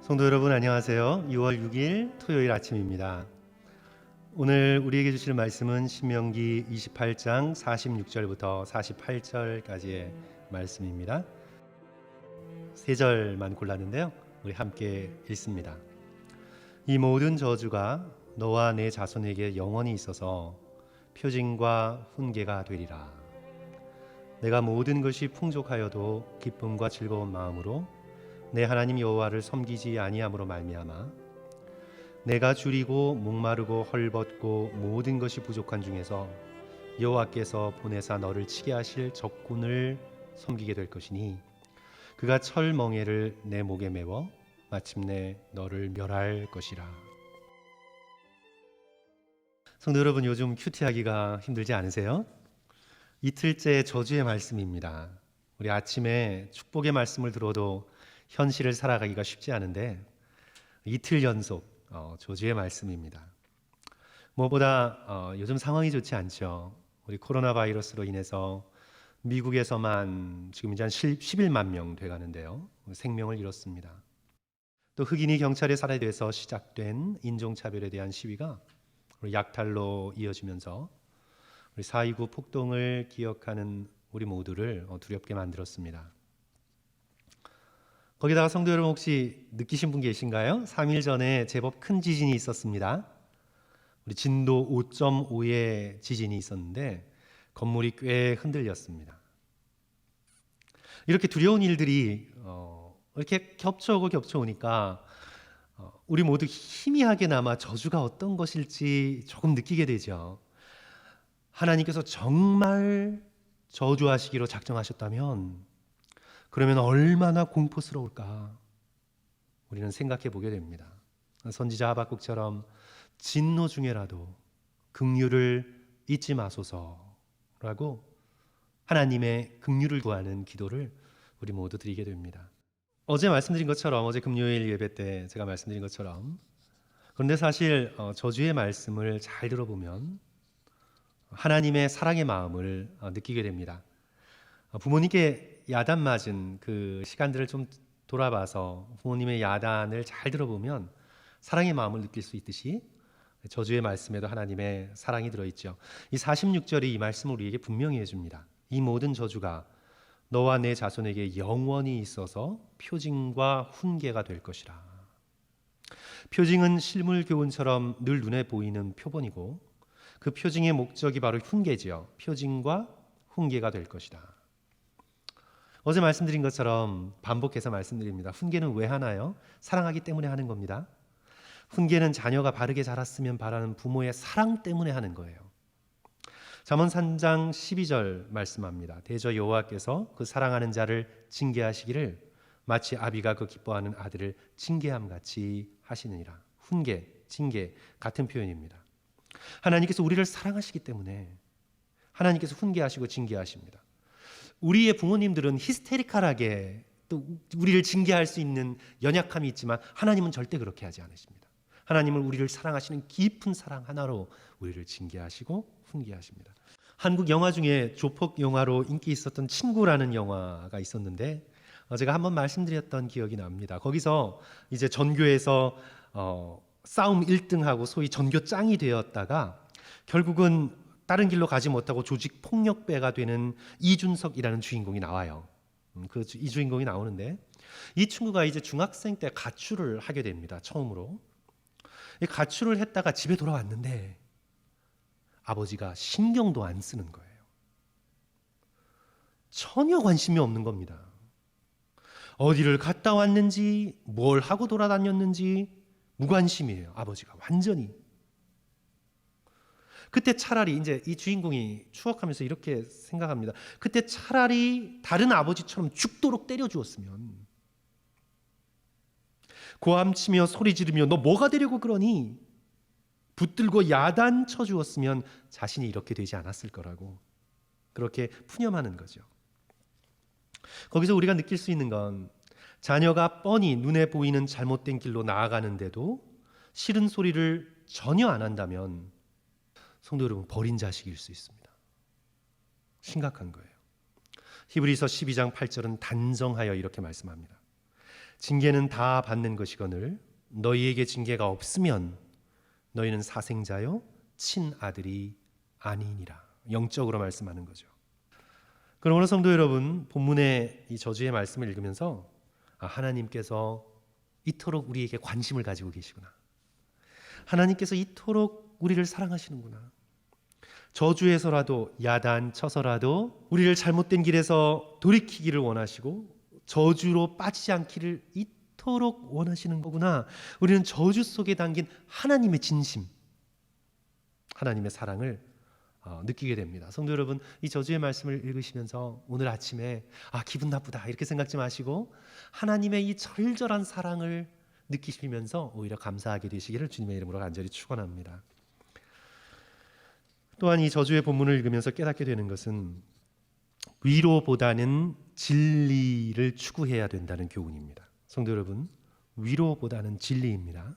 성도 여러분 안녕하세요. 6월 6일 토요일 아침입니다. 오늘 우리에게 주실 말씀은 신명기 28장 46절부터 48절까지의 말씀입니다. 3절만 골랐는데요. 우리 함께 읽습니다. 이 모든 저주가 너와 내 자손에게 영원히 있어서 표징과 훈계가 되리라. 내가 모든 것이 풍족하여도 기쁨과 즐거운 마음으로 내 하나님 여호와를 섬기지 아니함으로 말미암아 내가 줄이고 목마르고 헐벗고 모든 것이 부족한 중에서 여호와께서 보내사 너를 치게 하실 적군을 섬기게 될 것이니 그가 철 멍에를 내 목에 메워 마침내 너를 멸할 것이라. 성도 여러분, 요즘 큐티하기가 힘들지 않으세요? 이틀째 저주의 말씀입니다. 우리 아침에 축복의 말씀을 들어도 현실을 살아가기가 쉽지 않은데 이틀 연속 저주의 말씀입니다. 무엇보다 요즘 상황이 좋지 않죠. 우리 코로나 바이러스로 인해서 미국에서만 지금 이제 한 11만 명 돼가는데요. 생명을 잃었습니다. 또 흑인이 경찰의 살해에 대해서 시작된 인종차별에 대한 시위가 약탈로 이어지면서 우리 4.29 폭동을 기억하는 우리 모두를 두렵게 만들었습니다. 거기다가 성도 여러분, 혹시 느끼신 분 계신가요? 3일 전에 제법 큰 지진이 있었습니다. 우리 진도 5.5의 지진이 있었는데 건물이 꽤 흔들렸습니다. 이렇게 두려운 일들이 이렇게 겹쳐오니까 우리 모두 희미하게나마 저주가 어떤 것일지 조금 느끼게 되죠. 하나님께서 정말 저주하시기로 작정하셨다면 그러면 얼마나 공포스러울까 우리는 생각해 보게 됩니다. 선지자 하박국처럼 진노 중에라도 긍휼을 잊지 마소서라고 하나님의 긍휼을 구하는 기도를 우리 모두 드리게 됩니다. 어제 말씀드린 것처럼, 어제 금요일 예배 때 제가 말씀드린 것처럼, 그런데 사실 저주의 말씀을 잘 들어보면 하나님의 사랑의 마음을 느끼게 됩니다. 부모님께 야단 맞은 그 시간들을 좀 돌아봐서 부모님의 야단을 잘 들어보면 사랑의 마음을 느낄 수 있듯이 저주의 말씀에도 하나님의 사랑이 들어있죠. 이 46절이 이 말씀을 우리에게 분명히 해줍니다. 이 모든 저주가 너와 내 자손에게 영원히 있어서 표징과 훈계가 될 것이라. 표징은 실물 교훈처럼 늘 눈에 보이는 표본이고 그 표징의 목적이 바로 훈계지요. 표징과 훈계가 될 것이다. 어제 말씀드린 것처럼 반복해서 말씀드립니다. 훈계는 왜 하나요? 사랑하기 때문에 하는 겁니다. 훈계는 자녀가 바르게 자랐으면 바라는 부모의 사랑 때문에 하는 거예요. 잠언 3장 12절 말씀합니다. 대저 여호와께서 그 사랑하는 자를 징계하시기를 마치 아비가 그 기뻐하는 아들을 징계함 같이 하시느니라. 훈계, 징계 같은 표현입니다. 하나님께서 우리를 사랑하시기 때문에 하나님께서 훈계하시고 징계하십니다. 우리의 부모님들은 히스테리컬하게 또 우리를 징계할 수 있는 연약함이 있지만 하나님은 절대 그렇게 하지 않으십니다. 하나님은 우리를 사랑하시는 깊은 사랑 하나로 우리를 징계하시고 훈계하십니다. 한국 영화 중에 조폭 영화로 인기 있었던 친구라는 영화가 있었는데 제가 한번 말씀드렸던 기억이 납니다. 거기서 이제 전교에서 싸움 1등하고 소위 전교 짱이 되었다가 결국은 다른 길로 가지 못하고 조직 폭력배가 되는 이준석이라는 주인공이 나와요. 이 주인공이 나오는데 이 친구가 이제 중학생 때 가출을 하게 됩니다. 처음으로. 가출을 했다가 집에 돌아왔는데 아버지가 신경도 안 쓰는 거예요. 전혀 관심이 없는 겁니다. 어디를 갔다 왔는지 뭘 하고 돌아다녔는지 무관심이에요. 아버지가 완전히. 그때 차라리 이제 이 주인공이 추억하면서 이렇게 생각합니다. 그때 차라리 다른 아버지처럼 죽도록 때려 주었으면, 고함치며 소리 지르며 너 뭐가 되려고 그러니 붙들고 야단 쳐 주었으면 자신이 이렇게 되지 않았을 거라고 그렇게 푸념하는 거죠. 거기서 우리가 느낄 수 있는 건 자녀가 뻔히 눈에 보이는 잘못된 길로 나아가는데도 싫은 소리를 전혀 안 한다면 성도 여러분, 버린 자식일 수 있습니다. 심각한 거예요. 히브리서 12장 8절은 단정하여 이렇게 말씀합니다. 징계는 다 받는 것이거늘 너희에게 징계가 없으면 너희는 사생자요 친아들이 아니니라. 영적으로 말씀하는 거죠. 그러므로 성도 여러분, 본문의 이 저주의 말씀을 읽으면서 하나님께서 이토록 우리에게 관심을 가지고 계시구나. 하나님께서 이토록 우리를 사랑하시는구나. 저주에서라도 야단 쳐서라도 우리를 잘못된 길에서 돌이키기를 원하시고 저주로 빠지지 않기를 이토록 원하시는 거구나. 우리는 저주 속에 담긴 하나님의 진심, 하나님의 사랑을 느끼게 됩니다. 성도 여러분, 이 저주의 말씀을 읽으시면서 오늘 아침에 기분 나쁘다 이렇게 생각지 마시고 하나님의 이 절절한 사랑을 느끼시면서 오히려 감사하게 되시기를 주님의 이름으로 간절히 축원합니다. 또한 이 저주의 본문을 읽으면서 깨닫게 되는 것은 위로보다는 진리를 추구해야 된다는 교훈입니다. 성도 여러분, 위로보다는 진리입니다.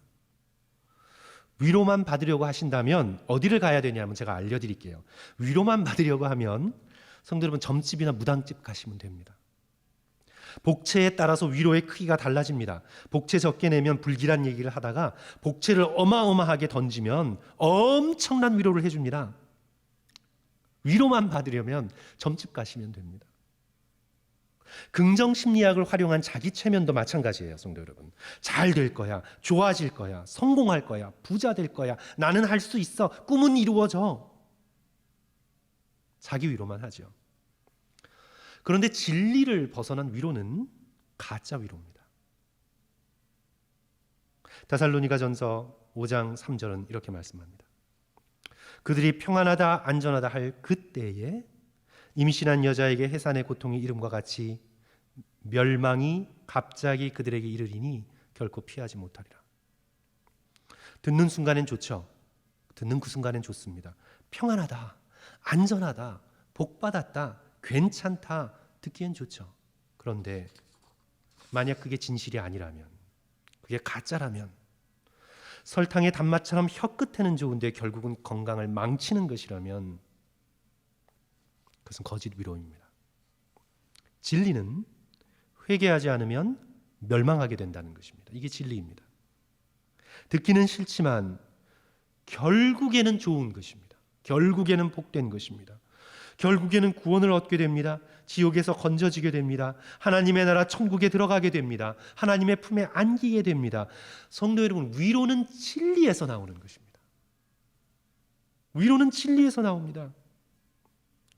위로만 받으려고 하신다면 어디를 가야 되냐면 제가 알려드릴게요. 위로만 받으려고 하면 성도 여러분, 점집이나 무당집 가시면 됩니다. 복채에 따라서 위로의 크기가 달라집니다. 복채 적게 내면 불길한 얘기를 하다가 복채를 어마어마하게 던지면 엄청난 위로를 해줍니다. 위로만 받으려면 점집 가시면 됩니다. 긍정심리학을 활용한 자기 최면도 마찬가지예요. 성도 여러분, 잘 될 거야, 좋아질 거야, 성공할 거야, 부자 될 거야, 나는 할 수 있어, 꿈은 이루어져. 자기 위로만 하죠. 그런데 진리를 벗어난 위로는 가짜 위로입니다. 데살로니가전서 5장 3절은 이렇게 말씀합니다. 그들이 평안하다 안전하다 할 그때에 임신한 여자에게 해산의 고통이 이름과 같이 멸망이 갑자기 그들에게 이르리니 결코 피하지 못하리라. 듣는 순간엔 좋죠. 듣는 그 순간엔 좋습니다. 평안하다, 안전하다, 복받았다, 괜찮다 듣기엔 좋죠. 그런데 만약 그게 진실이 아니라면, 그게 가짜라면, 설탕의 단맛처럼 혀끝에는 좋은데 결국은 건강을 망치는 것이라면 그것은 거짓 위로입니다. 진리는 회개하지 않으면 멸망하게 된다는 것입니다. 이게 진리입니다. 듣기는 싫지만 결국에는 좋은 것입니다. 결국에는 복된 것입니다. 결국에는 구원을 얻게 됩니다. 지옥에서 건져지게 됩니다. 하나님의 나라 천국에 들어가게 됩니다. 하나님의 품에 안기게 됩니다. 성도 여러분, 위로는 진리에서 나오는 것입니다. 위로는 진리에서 나옵니다.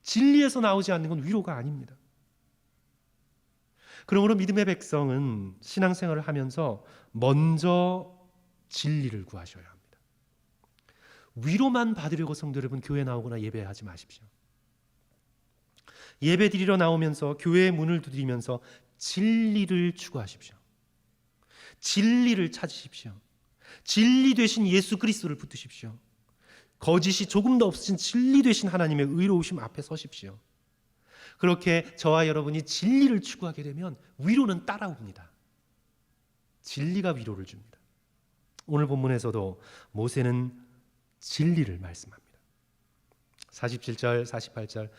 진리에서 나오지 않는 건 위로가 아닙니다. 그러므로 믿음의 백성은 신앙생활을 하면서 먼저 진리를 구하셔야 합니다. 위로만 받으려고 성도 여러분 교회 나오거나 예배하지 마십시오. 예배 드리러 나오면서 교회의 문을 두드리면서 진리를 추구하십시오. 진리를 찾으십시오. 진리 되신 예수 그리스도를 붙드십시오. 거짓이 조금도 없으신 진리 되신 하나님의 의로우심 앞에 서십시오. 그렇게 저와 여러분이 진리를 추구하게 되면 위로는 따라옵니다. 진리가 위로를 줍니다. 오늘 본문에서도 모세는 진리를 말씀합니다. 47절, 48절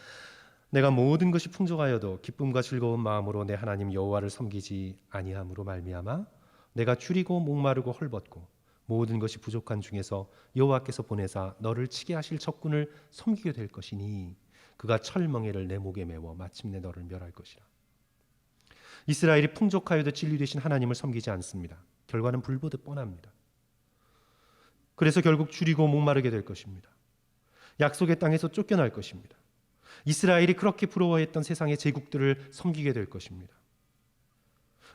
내가 모든 것이 풍족하여도 기쁨과 즐거운 마음으로 내 하나님 여호와를 섬기지 아니함으로 말미암아 내가 줄이고 목마르고 헐벗고 모든 것이 부족한 중에서 여호와께서 보내사 너를 치게 하실 적군을 섬기게 될 것이니 그가 철멍에를 내 목에 메워 마침내 너를 멸할 것이라. 이스라엘이 풍족하여도 진리 되신 하나님을 섬기지 않습니다. 결과는 불보듯 뻔합니다. 그래서 결국 줄이고 목마르게 될 것입니다. 약속의 땅에서 쫓겨날 것입니다. 이스라엘이 그렇게 부러워했던 세상의 제국들을 섬기게 될 것입니다.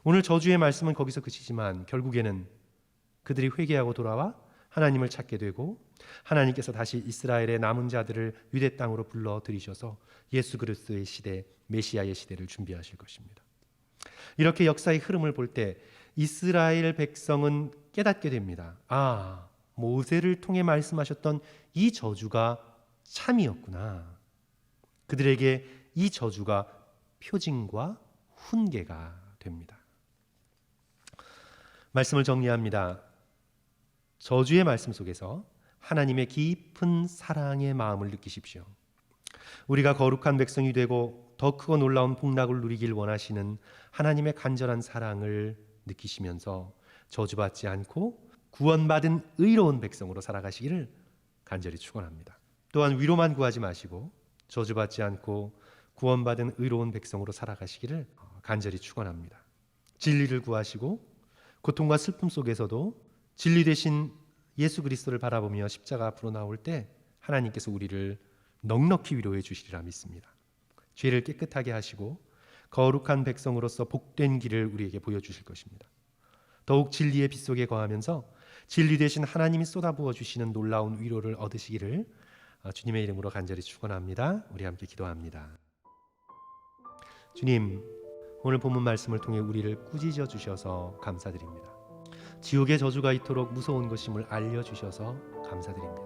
오늘 저주의 말씀은 거기서 그치지만 결국에는 그들이 회개하고 돌아와 하나님을 찾게 되고 하나님께서 다시 이스라엘의 남은 자들을 유대 땅으로 불러들이셔서 예수 그리스도의 시대, 메시아의 시대를 준비하실 것입니다. 이렇게 역사의 흐름을 볼 때 이스라엘 백성은 깨닫게 됩니다. 모세를 통해 말씀하셨던 이 저주가 참이었구나. 그들에게 이 저주가 표징과 훈계가 됩니다. 말씀을 정리합니다. 저주의 말씀 속에서 하나님의 깊은 사랑의 마음을 느끼십시오. 우리가 거룩한 백성이 되고 더 크고 놀라운 복락을 누리길 원하시는 하나님의 간절한 사랑을 느끼시면서 저주받지 않고 구원받은 의로운 백성으로 살아가시기를 간절히 축원합니다. 또한 위로만 구하지 마시고 저주받지 않고 구원받은 의로운 백성으로 살아가시기를 간절히 축원합니다. 진리를 구하시고 고통과 슬픔 속에서도 진리 되신 예수 그리스도를 바라보며 십자가 앞으로 나올 때 하나님께서 우리를 넉넉히 위로해 주시리라 믿습니다. 죄를 깨끗하게 하시고 거룩한 백성으로서 복된 길을 우리에게 보여주실 것입니다. 더욱 진리의 빛 속에 거하면서 진리 되신 하나님이 쏟아부어 주시는 놀라운 위로를 얻으시기를 주님의 이름으로 간절히 축원합니다. 우리 함께 기도합니다. 주님, 오늘 본문 말씀을 통해 우리를 꾸짖어 주셔서 감사드립니다. 지옥의 저주가 이토록 무서운 것임을 알려주셔서 감사드립니다.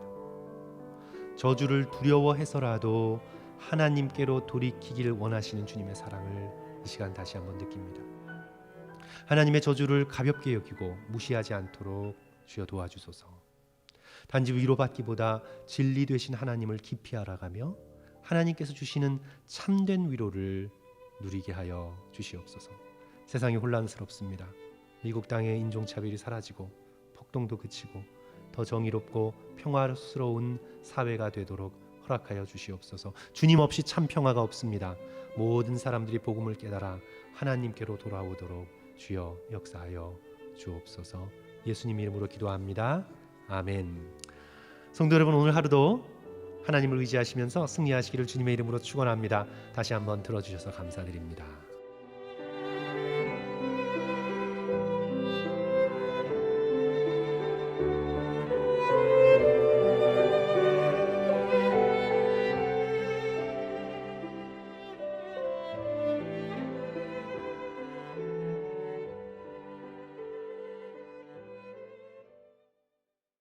저주를 두려워해서라도 하나님께로 돌이키기를 원하시는 주님의 사랑을 이 시간 다시 한번 느낍니다. 하나님의 저주를 가볍게 여기고 무시하지 않도록 주여 도와주소서. 단지 위로받기보다 진리 되신 하나님을 깊이 알아가며 하나님께서 주시는 참된 위로를 누리게 하여 주시옵소서. 세상이 혼란스럽습니다. 미국 땅의 인종차별이 사라지고 폭동도 그치고 더 정의롭고 평화스러운 사회가 되도록 허락하여 주시옵소서. 주님 없이 참 평화가 없습니다. 모든 사람들이 복음을 깨달아 하나님께로 돌아오도록 주여 역사하여 주옵소서. 예수님 이름으로 기도합니다. 아멘. 성도 여러분, 오늘 하루도 하나님을 의지하시면서 승리하시기를 주님의 이름으로 축원합니다. 다시 한번 들어주셔서 감사드립니다.